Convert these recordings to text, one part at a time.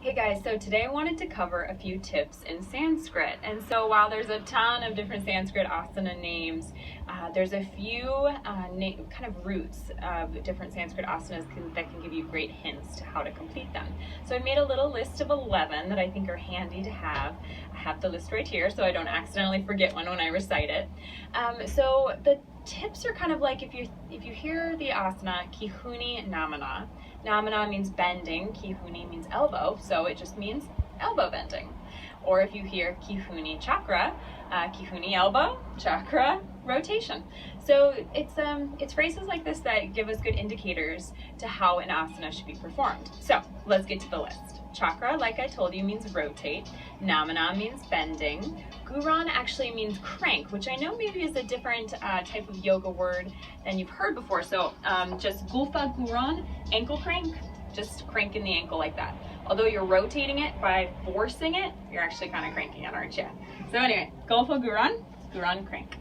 Hey guys, so today I wanted to cover a few tips in Sanskrit. And so while there's a ton of different Sanskrit asana names, there's a few kind of roots of different Sanskrit asanas that can give you great hints to how to complete them. So I made a little list of 11 that I think are handy to have. I have the list right here so I don't accidentally forget one when I recite it. So the tips are kind of like if you hear the asana Kehuni Namana. Namana means bending, Kehuni means elbow, so it just means elbow bending. Or if you hear Kehuni Chakra, Kehuni elbow, Chakra rotation. So it's phrases like this that give us good indicators to how an asana should be performed. So let's get to the list. Chakra, like I told you, means rotate. Namana means bending. Gooran actually means crank, which I know maybe is a different type of yoga word than you've heard before. So just gulfa Gooran, ankle crank, just cranking the ankle like that. Although you're rotating it by forcing it, you're actually kind of cranking it, aren't you? So anyway, gulfa Gooran, Gooran crank.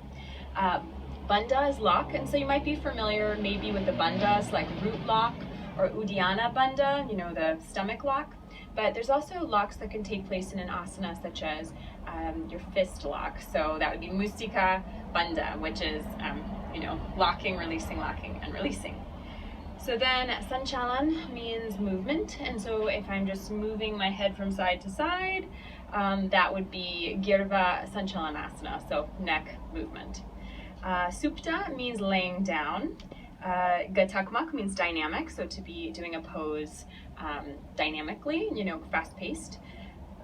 Bundah is lock, and so you might be familiar maybe with the bandhas like root lock or Utana Bundah, you know, the stomach lock. But there's also locks that can take place in an asana, such as your fist lock. So that would be Mustika Bandha, which is, locking, and releasing. So then Sunchallan means movement. And so if I'm just moving my head from side to side, that would be Girva Sanchalanasana, so neck movement. Supta means laying down. Gutuckmuck means dynamic, so to be doing a pose dynamically, fast-paced.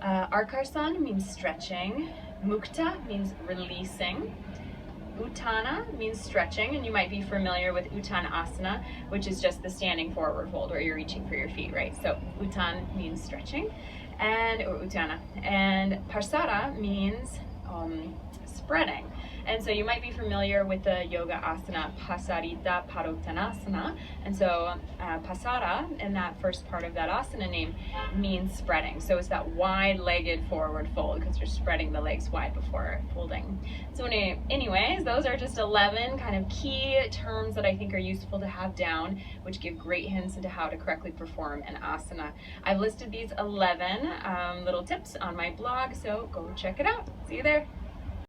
Arkarsan means stretching. Mukta means releasing. Utana means stretching, and you might be familiar with Utana asana, which is just the standing forward fold where you're reaching for your feet, right? So Utan means stretching, or Utana. And Parsara means spreading. And so you might be familiar with the yoga asana Pasarita Padottanasana. And so Pasara, in that first part of that asana name, means spreading. So it's that wide-legged forward fold because you're spreading the legs wide before folding. So anyways, those are just 11 kind of key terms that I think are useful to have down, which give great hints into how to correctly perform an asana. I've listed these 11 little tips on my blog, so go check it out. See you there.